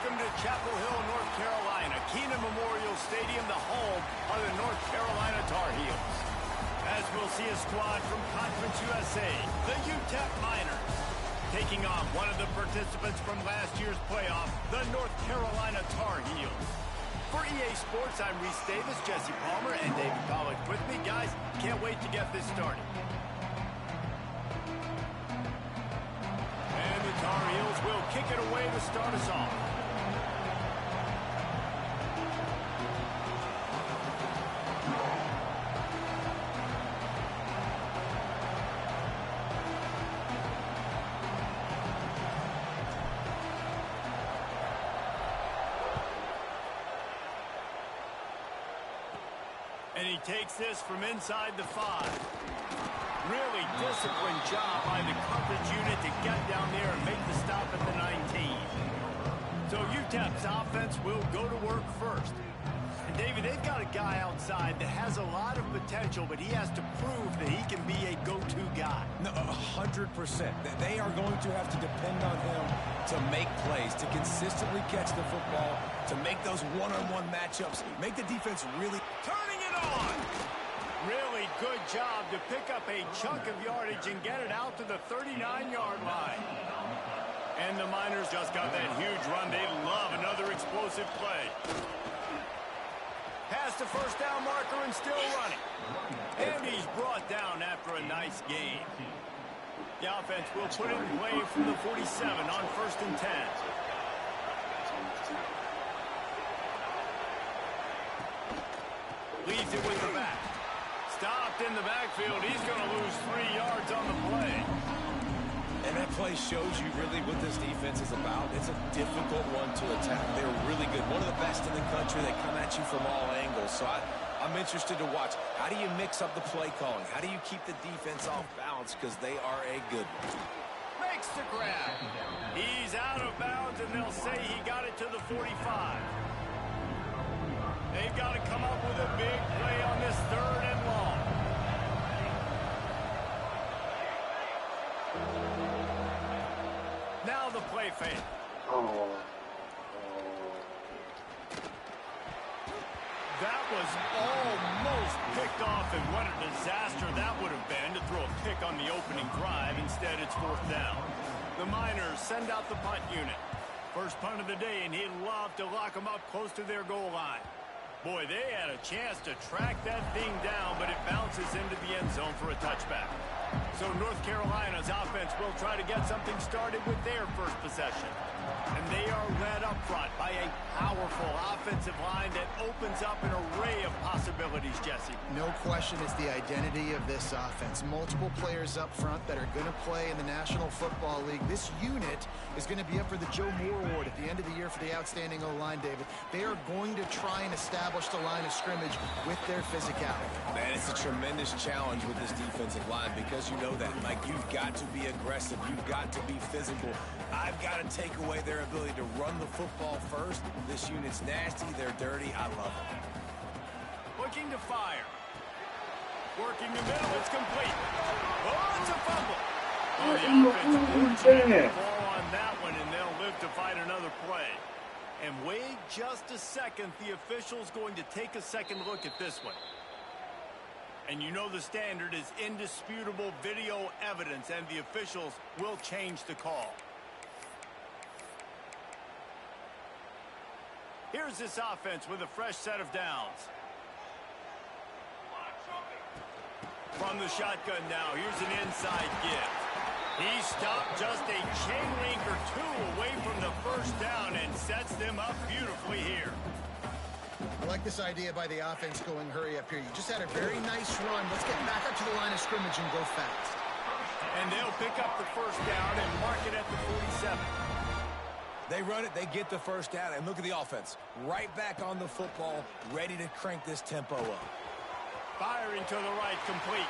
Welcome to Chapel Hill, North Carolina, Keenan Memorial Stadium, the home of the North Carolina Tar Heels. As we'll see a squad from Conference USA, the UTEP Miners, taking on one of the participants from last year's playoff, the North Carolina Tar Heels. For EA Sports, I'm Reese Davis, Jesse Palmer, and David Pollack with me. Guys, can't wait to get this started. And the Tar Heels will kick it away to start us off. And he takes this from inside the 5. Really disciplined job by the coverage unit to get down there and make the stop at the 19. So UTEP's offense will go to work first. And David, they've got a guy outside that has a lot of potential, but he has to prove that he can be a go-to guy. No, 100%. They are going to have to depend on him to make plays, to consistently catch the football, to make those one-on-one matchups, make the defense really... Turning it on! Really good job to pick up a chunk of yardage and get it out to the 39-yard line. And the Miners just got that huge run. They love another explosive play. Past the first down marker and still running. And he's brought down after a nice gain. The offense will put it in play from the 47 on 1st and 10. Leaves it with the back. Stopped in the backfield. He's going to lose 3 yards on the play. And that play shows you really what this defense is about. It's a difficult one to attack. They're really good. One of the best in the country. They come at you from all angles. So I'm interested to watch. How do you mix up the play calling? How do you keep the defense off balance? Because they are a good one. Makes the grab. He's out of bounds, and they'll say he got it to the 45. They've got to come up with a big play on this 3rd and long. Now the play fake. That was almost picked off, and what a disaster that would have been to throw a pick on the opening drive. Instead, it's 4th down. The Miners send out the punt unit. First punt of the day, and he'd love to lock them up close to their goal line. Boy, they had a chance to track that thing down, but it bounces into the end zone for a touchback. So North Carolina's offense will try to get something started with their first possession. And they are led up front by a powerful offensive line that opens up an array of possibilities, Jesse. No question it's the identity of this offense. Multiple players up front that are going to play in the National Football League. This unit is going to be up for the Joe Moore Award at the end of the year for the outstanding O-line, David. They are going to try and establish the line of scrimmage with their physicality. Man, it's a tremendous challenge with this defensive line because you know that. Like, you've got to be aggressive. You've got to be physical. I've got to take away their ability to run the football first. This unit's nasty. They're dirty. I love it. Looking to fire. Working the middle. It's complete. Oh, it's a fumble. Oh, the offense will fall on that one, and they'll live to fight another play. And wait just a second. The official's going to take a second look at this one. And you know the standard is indisputable video evidence, and the officials will change the call. Here's this offense with a fresh set of downs. From the shotgun now, here's an inside give. He stopped just a chain link or 2 away from the first down and sets them up beautifully here. I like this idea by the offense going hurry up here. You just had a very nice run. Let's get back up to the line of scrimmage and go fast. And they'll pick up the first down and mark it at the 47. They run it, they get the first down, and look at the offense. Right back on the football, ready to crank this tempo up. Firing to the right, complete.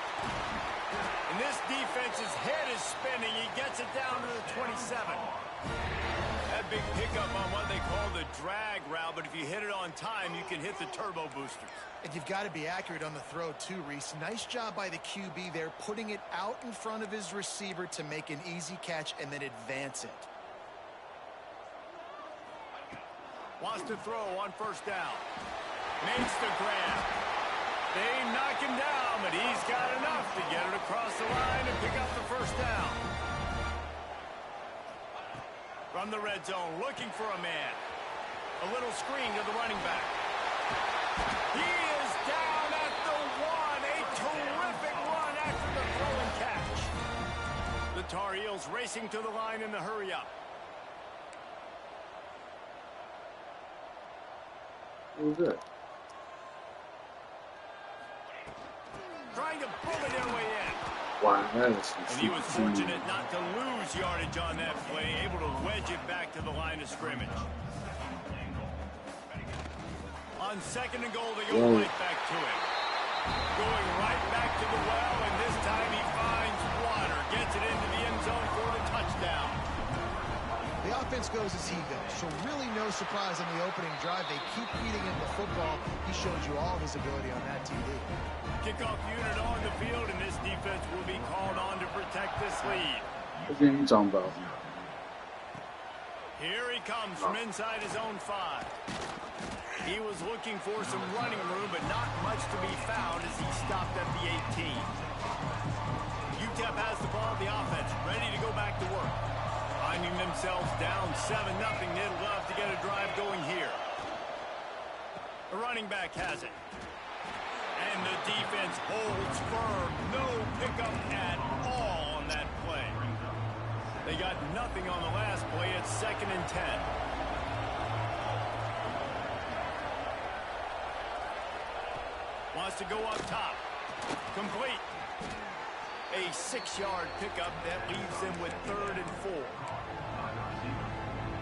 And this defense's head is spinning. He gets it down to the 27. That big pickup on what they call the drag route, but if you hit it on time, you can hit the turbo boosters. And you've got to be accurate on the throw too, Reese. Nice job by the QB there, putting it out in front of his receiver to make an easy catch and then advance it. Wants to throw on first down. Makes the grab. They knock him down, but he's got enough to get it across the line and pick up the first down. From the red zone, looking for a man. A little screen to the running back. He is down at the 1. A terrific run after the throw and catch. The Tar Heels racing to the line in the hurry-up. Good. Trying to bullet their way in. Wow, that is And he was fortunate not to lose yardage on that play, able to wedge it back to the line of scrimmage. On second and goal, they go right back to it. Going right back to the well, and this time he finds water. Gets it into the end zone for the touchdown. The offense goes as he goes, so really no surprise on the opening drive. They keep feeding him the football. He showed you all his ability on that TD. Kickoff unit on the field, and this defense will be called on to protect this lead. What game you talking about? Here he comes from inside his own 5. He was looking for some running room, but not much to be found as he stopped at the 18. UTEP has the ball, the offense, ready to go back to work. Finding themselves down 7-0, they'd love to get a drive going here. The running back has it. And the defense holds firm. No pickup at all on that play. They got nothing on the last play. It's 2nd and 10. Wants to go up top. Complete. A 6-yard pickup that leaves them with 3rd and 4.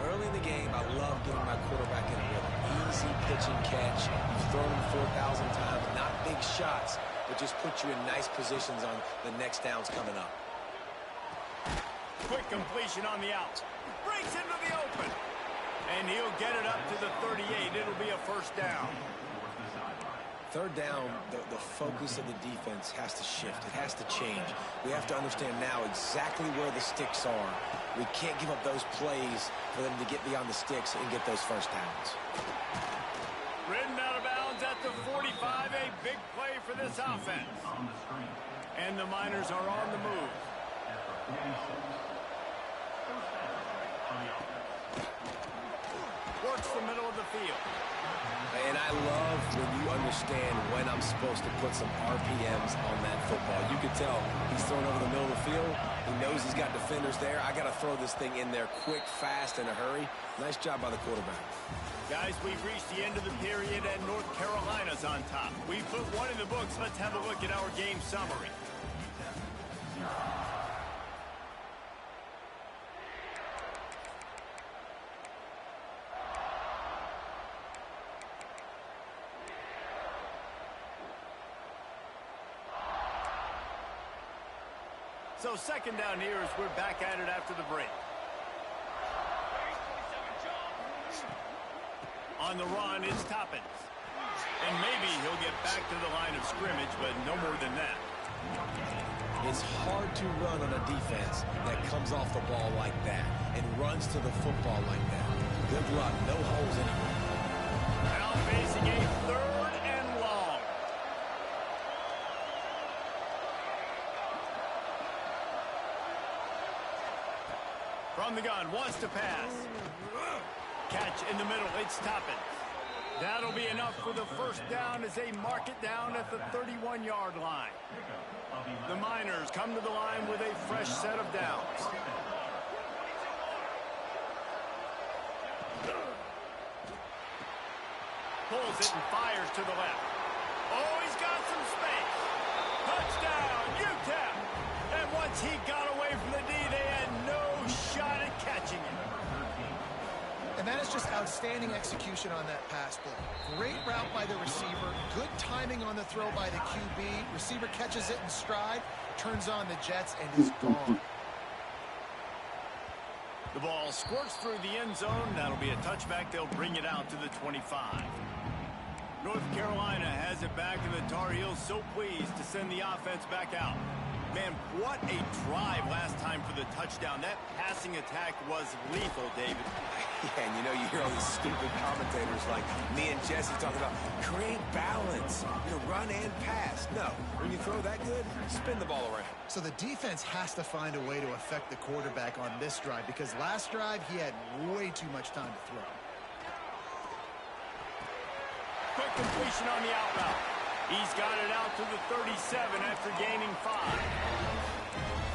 Early in the game, I love getting my quarterback in a rhythm. Easy pitch and catch. You've thrown him 4,000 times. Not big shots, but just put you in nice positions on the next downs coming up. Quick completion on the out. Breaks into the open. And he'll get it up to the 38. It'll be a first down. Third down, the focus of the defense has to shift. It has to change. We have to understand now exactly where the sticks are. We can't give up those plays for them to get beyond the sticks and get those first downs. Ridden out of bounds at the 45. A big play for this offense. And the Miners are on the move. Works the middle of the field. And I love when you understand when I'm supposed to put some RPMs on that football. You can tell he's thrown over the middle of the field. He knows he's got defenders there. I got to throw this thing in there quick, fast, in a hurry. Nice job by the quarterback. Guys, we've reached the end of the period, and North Carolina's on top. We put one in the books. Let's have a look at our game summary. So 2nd down here as we're back at it after the break. On the run, it's Toppins. And maybe he'll get back to the line of scrimmage, but no more than that. It's hard to run on a defense that comes off the ball like that and runs to the football like that. Good luck. No holes anywhere. Now facing a 3rd and long. From the gun, wants to pass. Catch in the middle, it's Toppins. That'll be enough for the first down as they mark it down at the 31-yard line. The Miners come to the line with a fresh set of downs. Pulls it and fires to the left. Oh, he's got some space. Touchdown, UTEP. And once he got away from the D, they had no shot at catching him. And that is just outstanding execution on that pass play. Great route by the receiver. Good timing on the throw by the QB. Receiver catches it in stride, turns on the jets, and is gone. The ball squirts through the end zone. That'll be a touchback. They'll bring it out to the 25. North Carolina has it back, and the Tar Heels so pleased to send the offense back out. Man, what a drive last time for the touchdown. That passing attack was lethal, David. Yeah, and you know, you hear all these stupid commentators like me and Jesse talking about create balance, run and pass. No, when you throw that good, spin the ball around. So the defense has to find a way to affect the quarterback on this drive because last drive he had way too much time to throw. Quick completion on the out route. He's got it out to the 37 after gaining 5.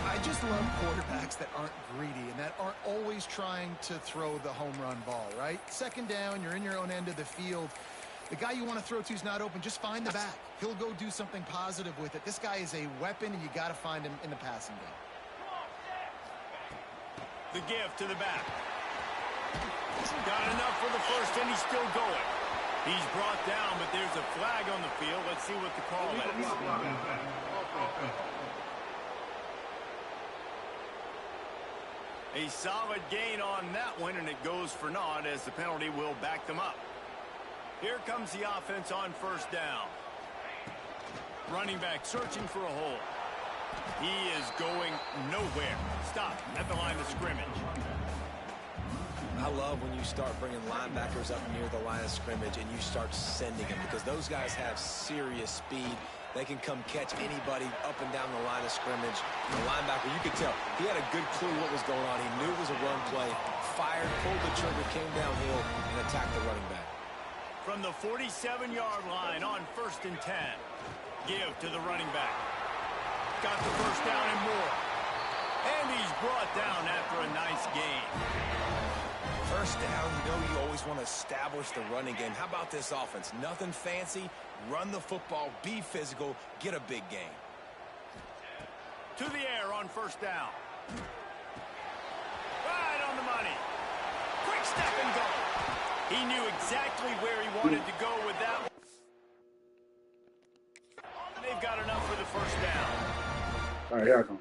I just love quarterbacks that aren't greedy and that aren't always trying to throw the home run ball, right? Second down, you're in your own end of the field. The guy you want to throw to is not open. Just find the back. He'll go do something positive with it. This guy is a weapon, and you got to find him in the passing game. The give to the back. Got enough for the first, and he's still going. He's brought down, but there's a flag on the field. Let's see what the call is. A solid gain on that one, and it goes for naught as the penalty will back them up. Here comes the offense on first down. Running back searching for a hole. He is going nowhere. Stop at the line of scrimmage. I love when you start bringing linebackers up near the line of scrimmage and you start sending them because those guys have serious speed. They can come catch anybody up and down the line of scrimmage. The linebacker, you could tell, he had a good clue what was going on. He knew it was a run play, fired, pulled the trigger, came downhill, and attacked the running back. From the 47-yard line on 1st and 10. Give to the running back. Got the first down and more. And he's brought down after a nice gain. First down, you always want to establish the running game. How about this offense? Nothing fancy. Run the football, be physical, get a big gain. To the air on first down. Right on the money. Quick step and go. He knew exactly where he wanted to go with that one. They've got enough for the first down. All right, here I come.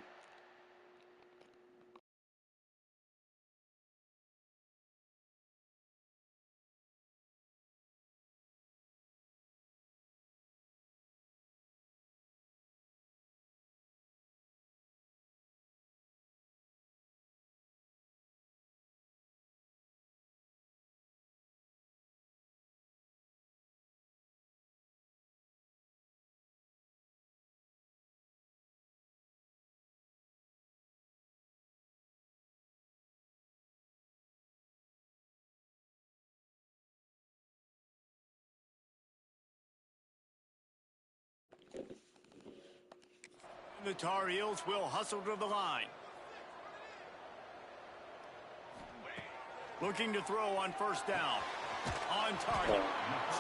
The Tar Heels will hustle to the line. Looking to throw on first down. On target.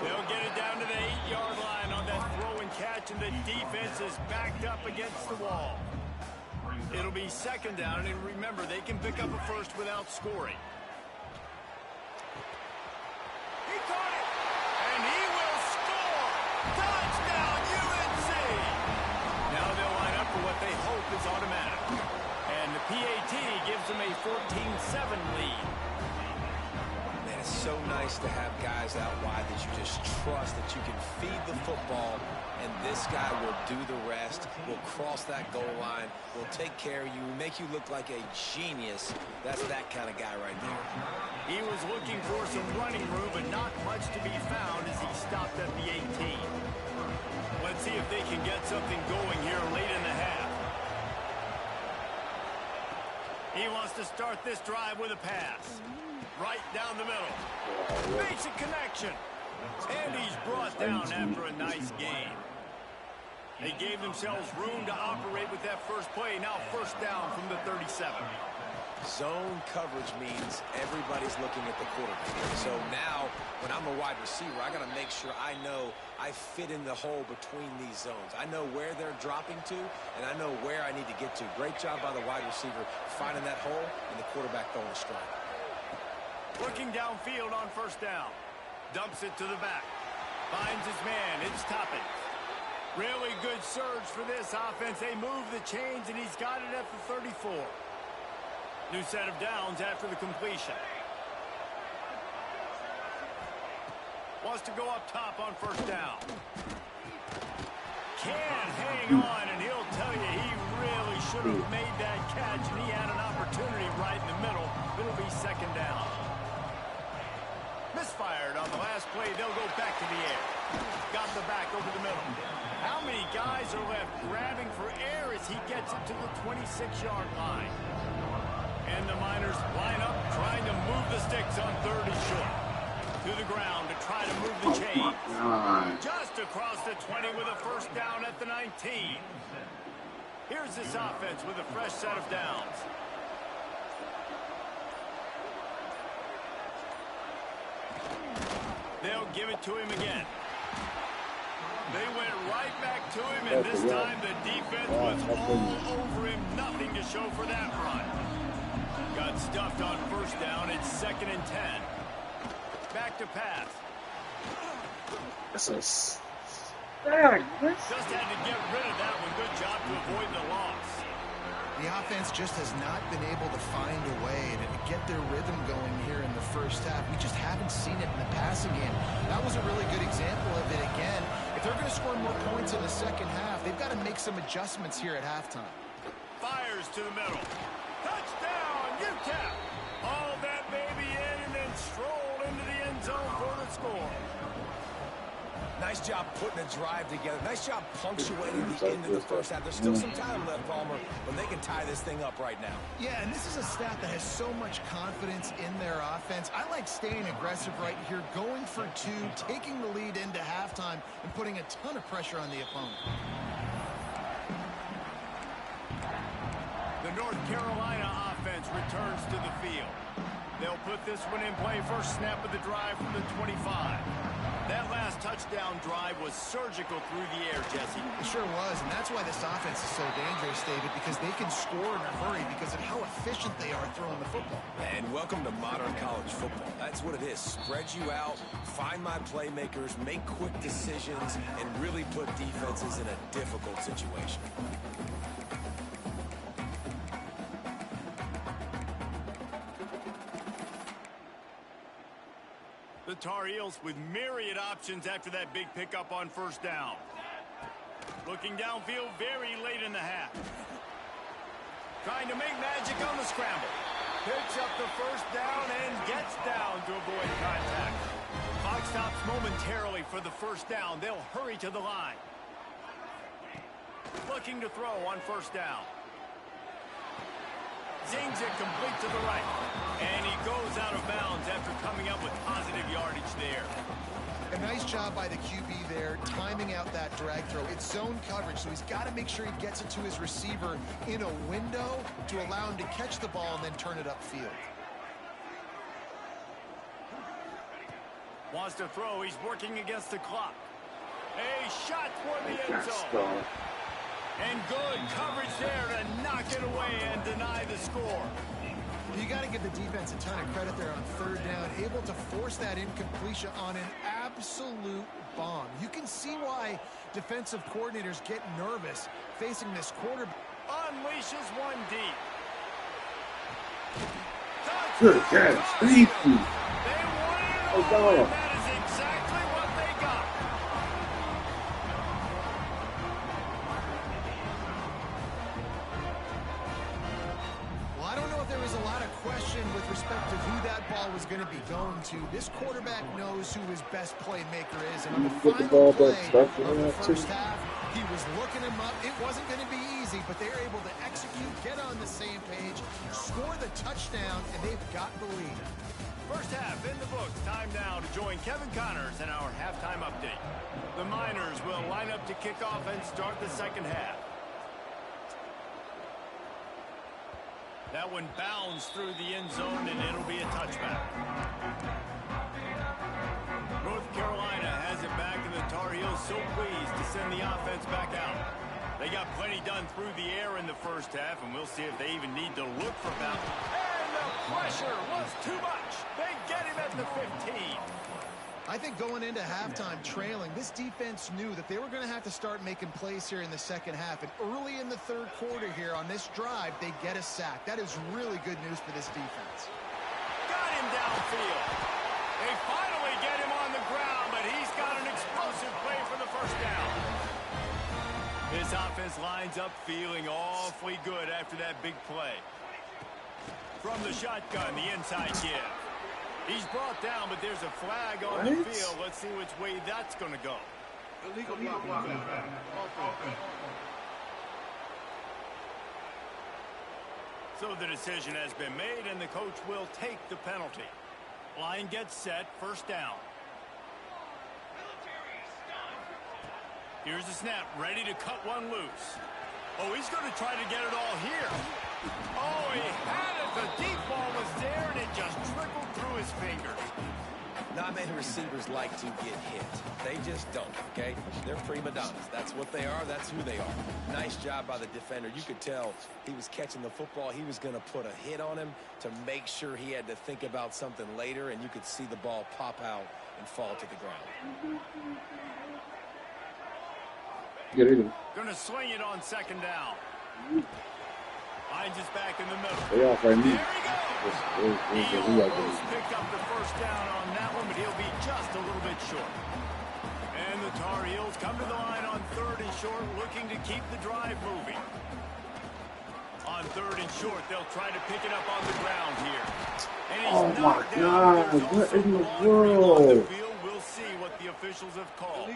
They'll get it down to the 8-yard line on that throw and catch, and the defense is backed up against the wall. It'll be second down, and remember, they can pick up a first without scoring. He caught it, and he will score! Touchdown, UNC! Now they'll line up for what they hope is automatic. And the PAT gives them a 14-7 lead. Man, it's so nice to have guys out wide that you just trust that you can feed the football, and this guy will do the rest, will cross that goal line, will take care of you, make you look like a genius. That's that kind of guy right there. He was looking for some running room, but not much to be found as he stopped at the 18. Let's see if they can get something going here late in the half. He wants to start this drive with a pass. Right down the middle. Makes a connection. And he's brought down after a nice gain. They gave themselves room to operate with that first play. Now first down from the 37. Zone coverage means everybody's looking at the quarterback. So now, when I'm a wide receiver, I got to make sure I know I fit in the hole between these zones. I know where they're dropping to, and I know where I need to get to. Great job by the wide receiver finding that hole, and the quarterback throwing a strike. Looking downfield on first down. Dumps it to the back. Finds his man. It's Toppin. Really good surge for this offense. They move the chains, and he's got it at the 34. New set of downs after the completion. Wants to go up top on first down. Can hang on, and he'll tell you he really should have made that catch, and he had an opportunity right in the middle. It'll be second down. Misfired on the last play. They'll go back to the air. Got the back over the middle. How many guys are left grabbing for air as he gets it to the 26-yard line? And the Miners line up, trying to move the sticks on third and short. To the ground to try to move the chains. Just across the 20 with a first down at the 19. Here's this offense with a fresh set of downs. They'll give it to him again. They went right back to him, and this time the defense was all over him. Nothing to show for that run. Got stuffed on first down. It's 2nd and 10. Back to pass. That's a Just had to get rid of that one. Good job to avoid the loss. The offense just has not been able to find a way to get their rhythm going here in the first half. We just haven't seen it in the passing game. That was a really good example of it again. If they're going to score more points in the second half, they've got to make some adjustments here at halftime. Fires to the middle. Touchdown, UTEP. Hauled that baby in and then strolled into the end zone for the score. Nice job putting a drive together. Nice job punctuating the end of the first half. There's still some time left, Palmer, but they can tie this thing up right now. Yeah, and this is a staff that has so much confidence in their offense. I like staying aggressive right here, going for two, taking the lead into halftime, and putting a ton of pressure on the opponent. The North Carolina offense returns to the field. They'll put this one in play. First snap of the drive from the 25. That last touchdown drive was surgical through the air, Jesse. It sure was, and that's why this offense is so dangerous, David, because they can score in a hurry because of how efficient they are throwing the football. And welcome to modern college football. That's what it is. Spread you out, find my playmakers, make quick decisions, and really put defenses in a difficult situation. The Tar Heels with myriad options after that big pickup on first down. Looking downfield very late in the half. Trying to make magic on the scramble. Picks up the first down and gets down to avoid contact. Clock stops momentarily for the first down. They'll hurry to the line. Looking to throw on first down. Zings it complete to the right. And he goes out of bounds after coming up with positive yardage there. A nice job by the QB there, timing out that drag throw. It's zone coverage, so he's got to make sure he gets it to his receiver in a window to allow him to catch the ball and then turn it upfield. Wants to throw. He's working against the clock. A shot toward the end zone. And good coverage there to knock it away and deny the score. You got to give the defense a ton of credit there on third down, able to force that incompletion on an absolute bomb. You can see why defensive coordinators get nervous facing this quarterback. Unleashes one deep. Good catch. Thank you. They wanted it all, and that is exactly what they got. Well, I don't know if there was a lot of question with respect to who that ball was going to be going to. This quarterback knows who his best playmaker is, and on the final play of the first half, he was looking him up. It wasn't going to be easy, but they were able to execute, get on the same page, score the touchdown, and they've got the lead. First half in the books. Time now to join Kevin Connors in our halftime update. The Miners will line up to kick off and start the second half. That one bounds through the end zone, and it'll be a touchback. North Carolina has it back, and the Tar Heels so pleased to send the offense back out. They got plenty done through the air in the first half, and we'll see if they even need to look for that. And the pressure was too much. They get him at the 15. I think going into halftime trailing, this defense knew that they were going to have to start making plays here in the second half. And early in the third quarter here on this drive, they get a sack. That is really good news for this defense. Got him downfield. They finally get him on the ground, but he's got an explosive play for the first down. This This offense lines up feeling awfully good after that big play. From the shotgun, the inside give. He's brought down, but there's a flag on the field. Let's see which way that's going to go. Illegal block. So the decision has been made, and the coach will take the penalty. Line gets set, first down. Here's the snap, ready to cut one loose. Oh, he's going to try to get it all here. Oh, he had it. The deep ball was there, and it just trickled through his fingers. Not many receivers like to get hit. They just don't, okay? They're prima donnas. That's what they are. That's who they are. Nice job by the defender. You could tell he was catching the football. He was going to put a hit on him to make sure he had to think about something later, and you could see the ball pop out and fall to the ground. Going to swing it on second down. Finds his back in the middle. There he goes. He almost picked up the first down on that one, but he'll be just a little bit short. And the Tar Heels come to the line on third and short, looking to keep the drive moving. On third and short, they'll try to pick it up on the ground here. And he's knocked down. What in the world? We'll see what the officials have called.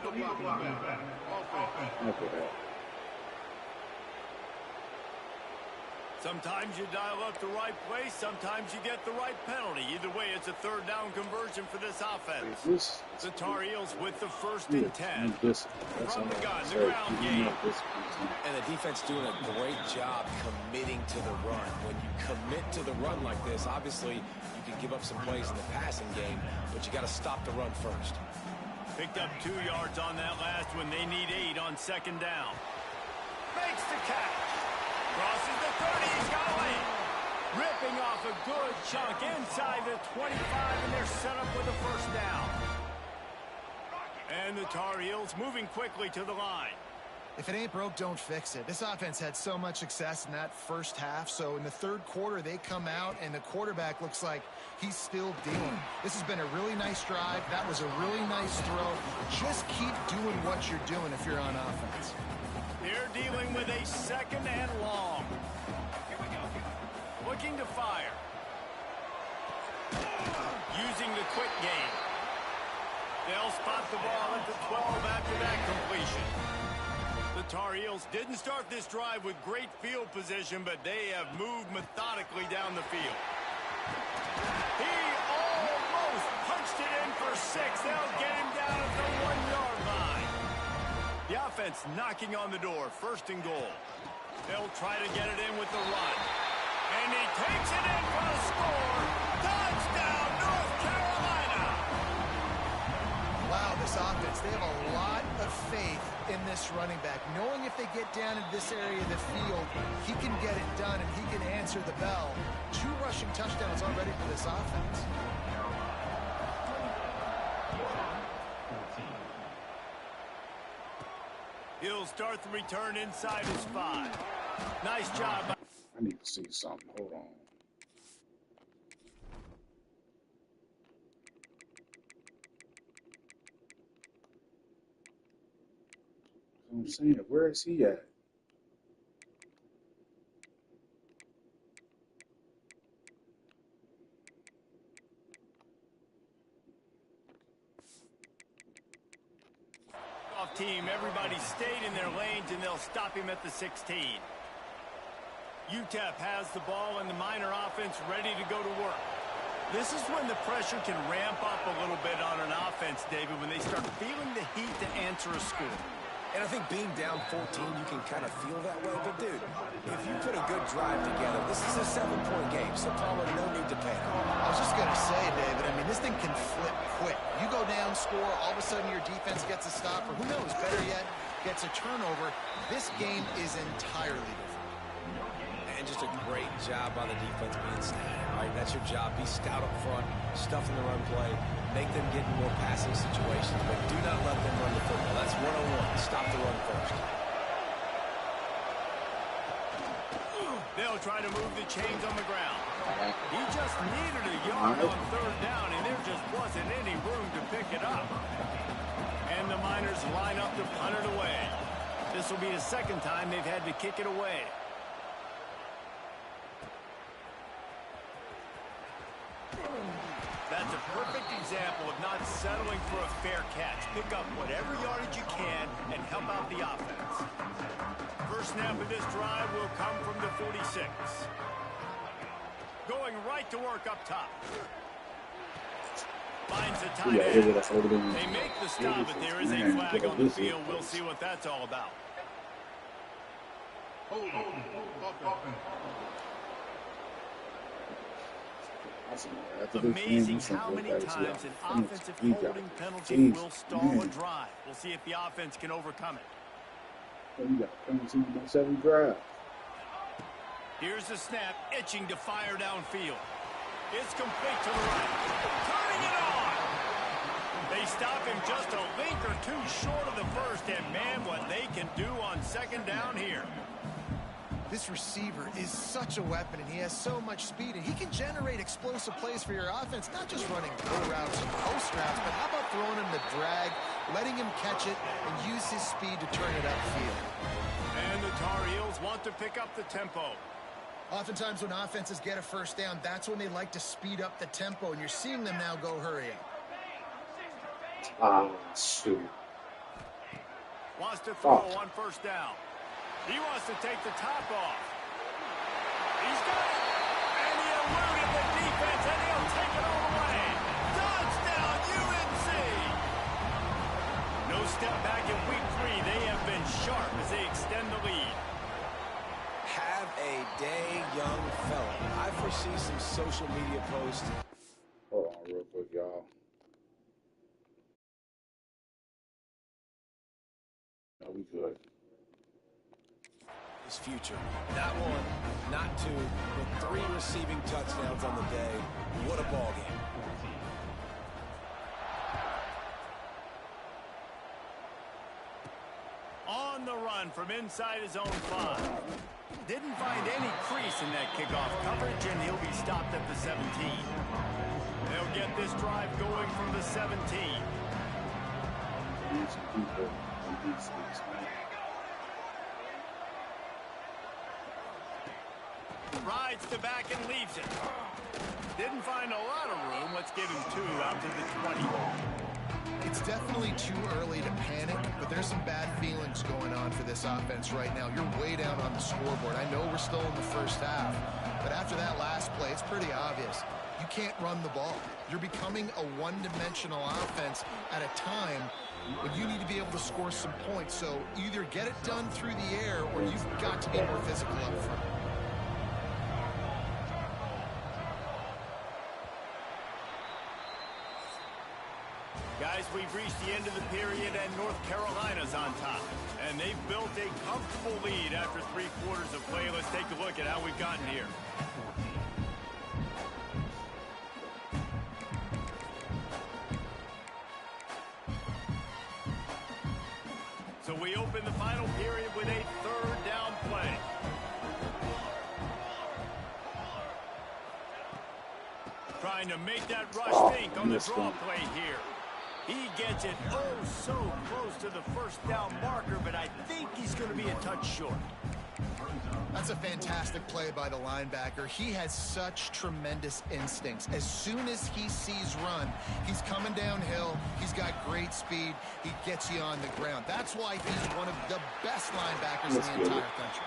Sometimes you dial up the right place, sometimes you get the right penalty. Either way, it's a third down conversion for this offense. The Tar Heels with the first and 10. From the gun, the ground game. And the defense doing a great job committing to the run. When you commit to the run like this, obviously you can give up some plays in the passing game, but you got to stop the run first. Picked up 2 yards on that last one. They need 8 on second down. Makes the catch. Crosses the 30, he's got away. Ripping off a good chunk inside the 25, and they're set up with a first down. And the Tar Heels moving quickly to the line. If it ain't broke, don't fix it. This offense had so much success in that first half, so in the third quarter, they come out, and the quarterback looks like he's still dealing. This has been a really nice drive. That was a really nice throw. Just keep doing what you're doing if you're on offense. They're dealing with a second and long. Looking to fire. Using the quick game. They'll spot the ball at the 12 after that completion. The Tar Heels didn't start this drive with great field position, but they have moved methodically down the field. He almost punched it in for 6. They'll get him down at the 1-yard line. The offense knocking on the door, first and goal. They'll try to get it in with the run. And he takes it in for the score. Touchdown, North Carolina! Wow, this offense, they have a lot of faith in this running back. Knowing if they get down in this area of the field, he can get it done and he can answer the bell. 2 rushing touchdowns already for this offense. He'll start the return inside his 5. Nice job. I need to see something. Hold on. I'm saying, where is he at? Team, everybody stayed in their lanes, and they'll stop him at the 16. UTEP has the ball, and the Miner offense ready to go to work. This is when the pressure can ramp up a little bit on an offense, David, when they start feeling the heat to answer a score. And I think being down 14, you can kind of feel that way. But, dude, if you put a good drive together, this is a 7-point game, so Palmer, no need to panic. I was just going to say, David, I mean, this thing can flip quick. You go down, score, all of a sudden your defense gets a stop, or who knows, better yet, gets a turnover. This game is entirely different. And just a great job by the defense being stout. Right? That's your job. Be stout up front, stuff in the run play, make them get in more passing situations, but do not let them run the football. That's 101. Stop the run first. They'll try to move the chains on the ground. He just needed a yard on third down, and there just wasn't any room to pick it up. And the Miners line up to punt it away. This will be the second time they've had to kick it away. That's a perfect example of not settling for a fair catch. Pick up whatever yardage you can and help out the offense. First snap of this drive will come from the 46. Going right to work up top. Finds the tight end. They make the stop, but there is a flag on the field. We'll see what that's all about. It's amazing how many times an offensive holding penalty will stall a drive. We'll see if the offense can overcome it. Here's the snap, itching to fire downfield. It's complete to the right. Turning it on! They stop him just a link or two short of the first, and man, what they can do on second down here. This receiver is such a weapon, and he has so much speed, and he can generate explosive plays for your offense, not just running go routes and post routes, but how about throwing him the drag, letting him catch it, and use his speed to turn it upfield. And the Tar Heels want to pick up the tempo. Oftentimes when offenses get a first down, that's when they like to speed up the tempo, and you're seeing them now go hurry up. Shoot. Wants to throw on first down. He wants to take the top off. He's got it. And he eluded the defense, and he'll take it all the way. Touchdown, UNC! No step back in week 3. They have been sharp as they extend the lead. Have a day, young fella. I foresee some social media posts. Hold on real quick, y'all. No, we good. His future. Not 1, not 2, but 3 receiving touchdowns on the day. What a ball game. On the run from inside his own 5. Didn't find any crease in that kickoff coverage, and he'll be stopped at the 17. They'll get this drive going from the 17. Rides to back and leaves it. Didn't find a lot of room. Let's give him 2 out to the 20. It's definitely too early to panic, but there's some bad feelings going on for this offense right now. You're way down on the scoreboard. I know we're still in the first half, but after that last play, it's pretty obvious. You can't run the ball. You're becoming a one-dimensional offense at a time when you need to be able to score some points. So either get it done through the air, or you've got to be more physical up front. Guys, we've reached the end of the period, and North Carolina's on top. And they've built a comfortable lead after 3 quarters of play. Let's take a look at how we've gotten here. So we open the final period with a 3rd down play. Trying to make that rush think on the draw play here. He gets it so close to the first down marker, but I think he's going to be a touch short. That's a fantastic play by the linebacker. He has such tremendous instincts. As soon as he sees run, he's coming downhill. He's got great speed. He gets you on the ground. That's why he's one of the best linebackers in the entire country.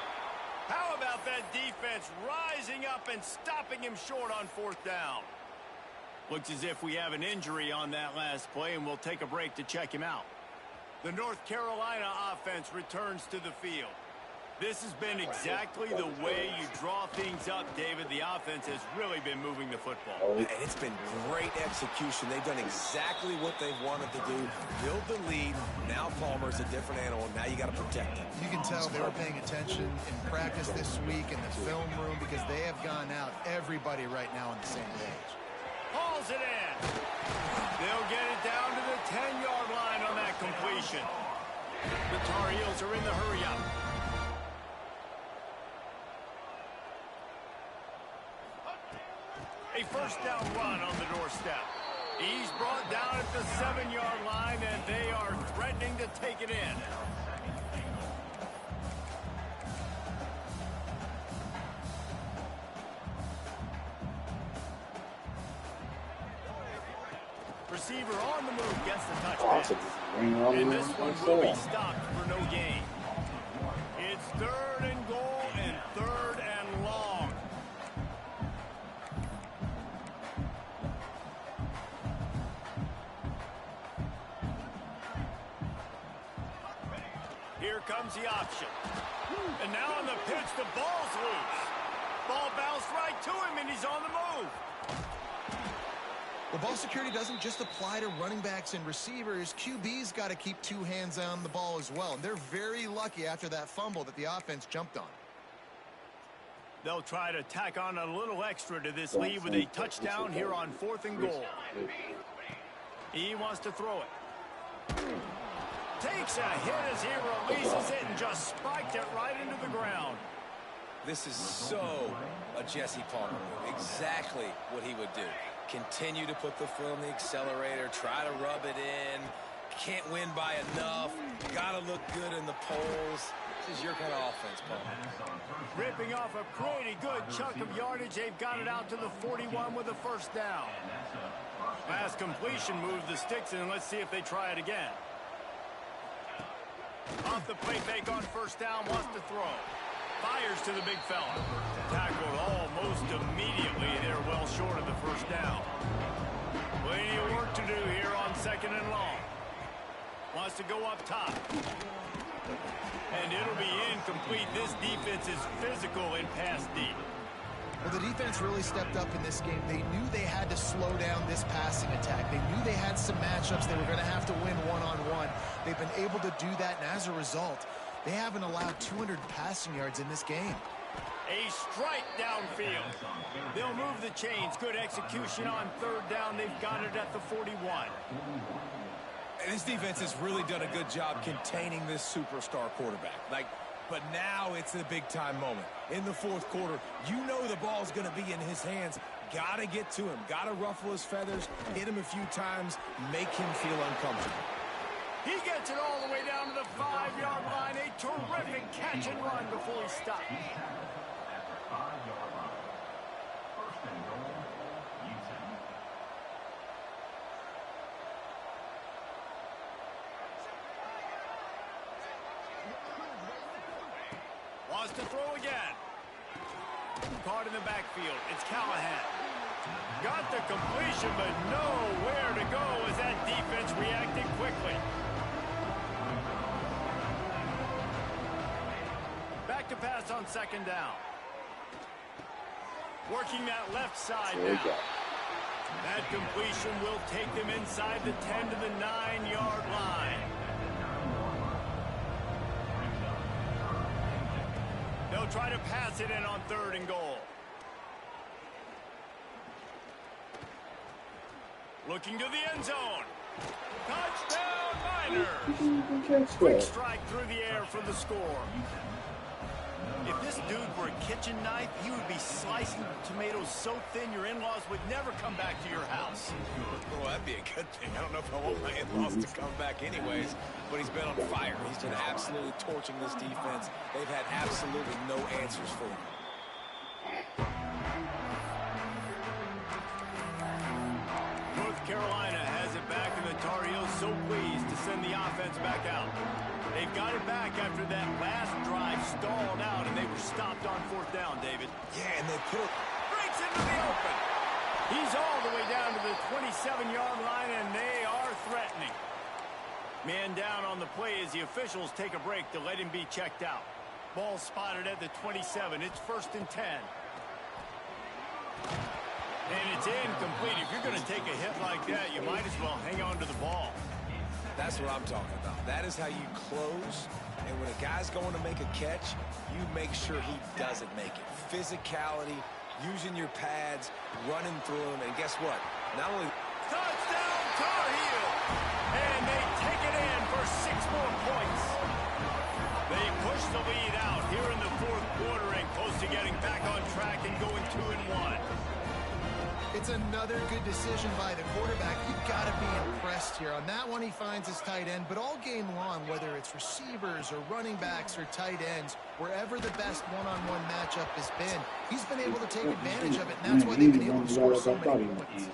How about that defense rising up and stopping him short on 4th down? Looks as if we have an injury on that last play, and we'll take a break to check him out. The North Carolina offense returns to the field. This has been exactly the way you draw things up, David. The offense has really been moving the football. And it's been great execution. They've done exactly what they've wanted to do. Build the lead. Now Palmer's a different animal. Now you got to protect him. You can tell they were paying attention in practice this week in the film room, because they have gone out, everybody right now on the same page. Hauls it in. They'll get it down to the 10-yard line on that completion. The Tar Heels are in the hurry-up. A first down run on the doorstep. He's brought down at the 7-yard line, and they are threatening to take it in. gets the Oh, touchdown. And this one will be stopped for no gain. It's 3rd and goal and 3rd and long. Here comes the option. And now on the pitch, the ball's loose. Ball bounced right to him, and he's on the move. Well, ball security doesn't just apply to running backs and receivers. QB's got to keep 2 hands on the ball as well. And they're very lucky after that fumble that the offense jumped on. They'll try to tack on a little extra to this lead with a touchdown here on 4th and goal. He wants to throw it. Takes a hit as he releases it and just spiked it right into the ground. This is so a Jesse Palmer move. Exactly what he would do. Continue to put the foot on the accelerator, try to rub it in. Can't win by enough. Got to look good in the polls. This is your kind of offense, Palmer. Ripping off a pretty good chunk of yardage. They've got it out to the 41 with a 1st down. Last completion moved the sticks in. Let's see if they try it again. Off the play fake on 1st down, wants to throw. Fires to the big fella. Tackled almost immediately. They're well short of the 1st down. Plenty of work to do here on 2nd and long. Wants to go up top. And it'll be incomplete. This defense is physical and pass deep. Well, the defense really stepped up in this game. They knew they had to slow down this passing attack. They knew they had some matchups they were going to have to win one-on-one. They've been able to do that, and as a result, they haven't allowed 200 passing yards in this game. A strike downfield. They'll move the chains. Good execution on 3rd down. They've got it at the 41. This defense has really done a good job containing this superstar quarterback. But now it's a big-time moment. In the 4th quarter, you know the ball's going to be in his hands. Got to get to him. Got to ruffle his feathers, hit him a few times, make him feel uncomfortable. He gets it all the way down to the 5-yard line. A terrific catch and run before he stopped. Wants to throw again. Caught in the backfield. It's Callahan. Got the completion, but nowhere to go as that defense reacted quickly. Back to pass on 2nd down. Working that left side now. That completion will take them inside the 10 to the 9-yard line. They'll try to pass it in on 3rd and goal. Looking to the end zone. Touchdown, Miners! Quick strike through the air for the score. If this dude were a kitchen knife, he would be slicing tomatoes so thin your in-laws would never come back to your house. Well, that'd be a good thing. I don't know if I want my in-laws to come back anyways, but he's been on fire. He's been absolutely torching this defense. They've had absolutely no answers for him. North Carolina has it back, and the Tar Heels so pleased to send the offense back out. They've got it back after that last drive stalled out, and they were stopped on 4th down, David. Yeah, and they put it... Breaks into the open. He's all the way down to the 27-yard line, and they are threatening. Man down on the play as the officials take a break to let him be checked out. Ball spotted at the 27. It's 1st and 10. And it's incomplete. If you're going to take a hit like that, you might as well hang on to the ball. That's what I'm talking about. That is how you close. And when a guy's going to make a catch, you make sure he doesn't make it. Physicality, using your pads, running through him. And guess what? Not only... Touchdown, Tar Heel! And they take it in for 6 more points. They push the lead out here in the 4th quarter and close to getting back on track and going 2-1. It's another good decision by the quarterback. You've got to be impressed here. On that one, he finds his tight end, but all game long, whether it's receivers or running backs or tight ends, wherever the best one-on-one matchup has been, he's been able to take advantage of it, and that's why they've been able to score so many points.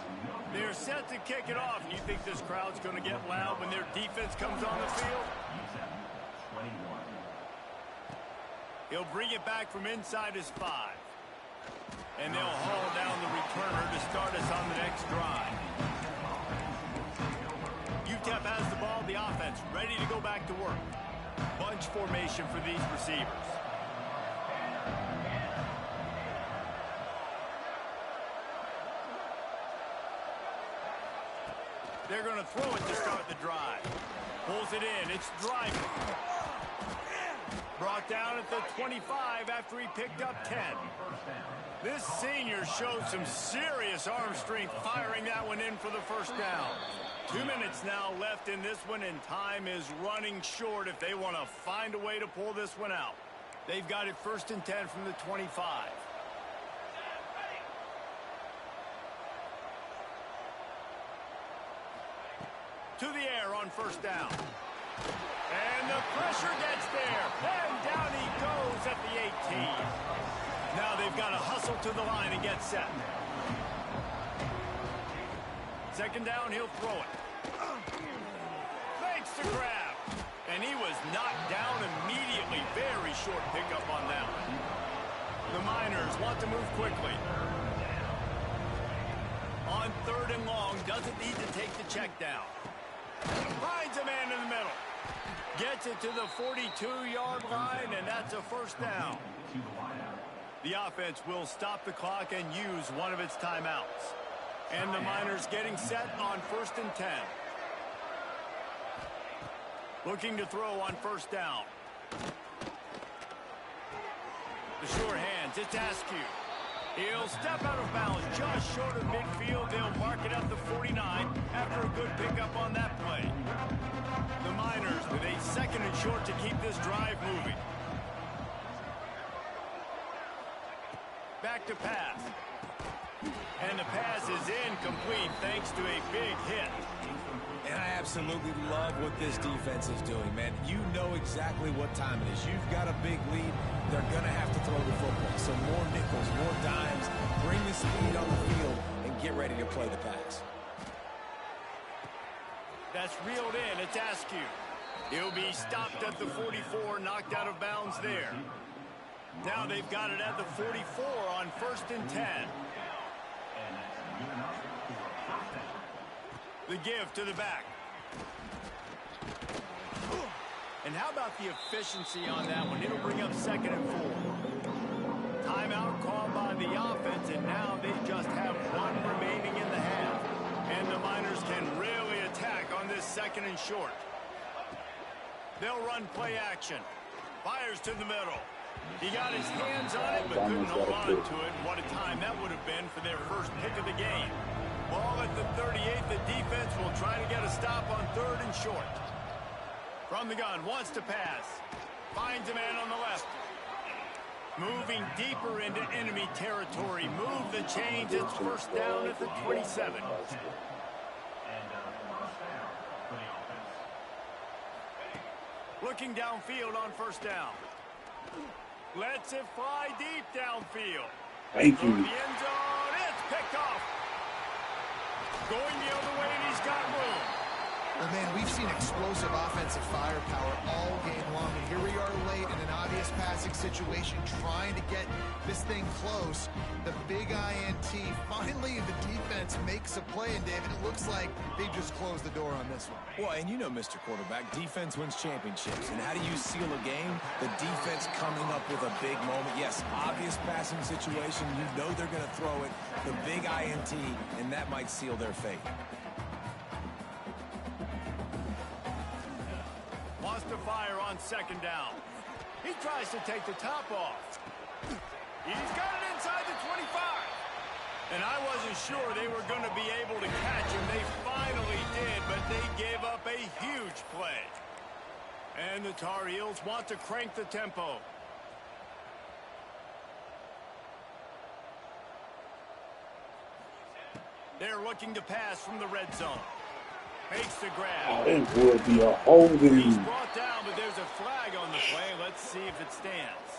They're set to kick it off. You think this crowd's going to get loud when their defense comes on the field? He'll bring it back from inside his 5. And they'll haul down the returner to start us on the next drive. UTEP has the ball, the offense ready to go back to work. Bunch formation for these receivers. They're going to throw it to start the drive. Pulls it in. It's driving. Brought down at the 25 after he picked up 10. This senior showed some serious arm strength firing that one in for the first down. 2 minutes now left in this one, and time is running short if they want to find a way to pull this one out. They've got it 1st and 10 from the 25. To the air on 1st down. And the pressure gets there. And down he goes at the 18. Now they've got to hustle to the line and get set. 2nd down, he'll throw it. Makes the grab. And he was knocked down immediately. Very short pickup on that one. The Miners want to move quickly. On 3rd and long, doesn't need to take the check down. Finds a man in the middle. Gets it to the 42-yard line, and that's a 1st down. The offense will stop the clock and use one of its timeouts. And the Miners getting set on 1st and 10. Looking to throw on 1st down. The sure hands, it's Askew. He'll step out of bounds just short of midfield. They'll mark it at the 49 after a good pickup on that play. The Miners with a 2nd and short to keep this drive moving. Back to pass. And the pass is incomplete thanks to a big hit. And I absolutely love what this defense is doing, man. You know exactly what time it is. You've got a big lead. They're going to have to throw the football. So more nickels, more dimes. Bring the speed on the field and get ready to play the pass. That's reeled in. It's Askew. He'll be stopped at the 44, knocked out of bounds there. Now they've got it at the 44 on 1st and 10. The give to the back. And how about the efficiency on that one? It'll bring up 2nd and 4. Timeout called by the offense, and now they just have 1 remaining in the half. And the Miners can really attack on this 2nd and short. They'll run play action. Fires to the middle. He got his hands on it, but couldn't hold on to it. What a time that would have been for their first pick of the game. Ball at the 38. The defense will try to get a stop on 3rd and short. From the gun, wants to pass. Finds a man on the left. Moving deeper into enemy territory. Move the chains. It's 1st down at the 27. Looking downfield on 1st down. Lets it fly deep downfield. Thank you. From the end zone, it's picked off. Going the other way, and he's got room. Well, man, we've seen explosive offensive firepower all game long, and here we are late in an obvious passing situation trying to get this thing close. The big INT, finally the defense makes a play, and David, it looks like they just closed the door on this one. Well, and you know, Mr. Quarterback, defense wins championships. And how do you seal a game? The defense coming up with a big moment. Yes, obvious passing situation. You know they're going to throw it. The big INT, and that might seal their fate. Wants to fire on 2nd down. He tries to take the top off. He's got it inside the 25. And I wasn't sure they were going to be able to catch him. They finally did, but they gave up a huge play. And the Tar Heels want to crank the tempo. They're looking to pass from the red zone. Makes the grab. It would be a holding. He's brought down, but there's a flag on the play. Let's see if it stands.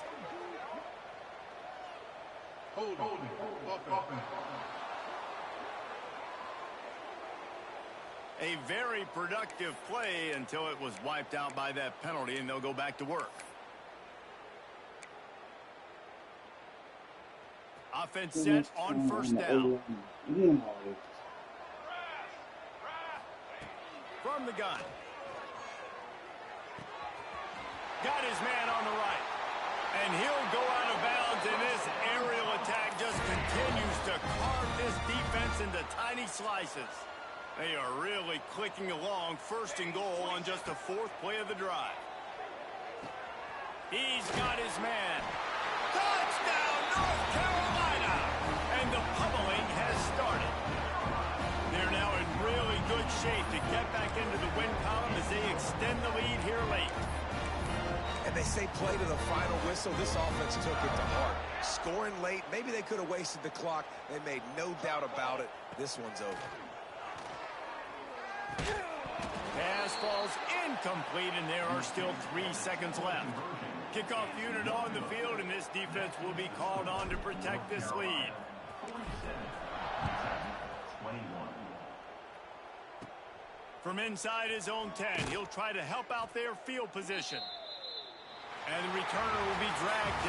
A very productive play until it was wiped out by that penalty, and they'll go back to work. Offense set on first down. From the gun. Got his man on the right. And he'll go out of bounds, and this aerial attack just continues to carve this defense into tiny slices. They are really clicking along, first and goal on just the fourth play of the drive. He's got his man. Touchdown, North Carolina! And the pummeling has started. They're now in really good shape to get back into the win column as they extend the lead here late. And they say play to the final whistle. This offense took it to heart. Scoring late, maybe they could have wasted the clock. They made no doubt about it. This one's over. Pass falls incomplete, and there are still 3 seconds left. Kickoff unit on the field, and this defense will be called on to protect this lead. From inside his own 10, he'll try to help out their field position. And the returner will be dragged down.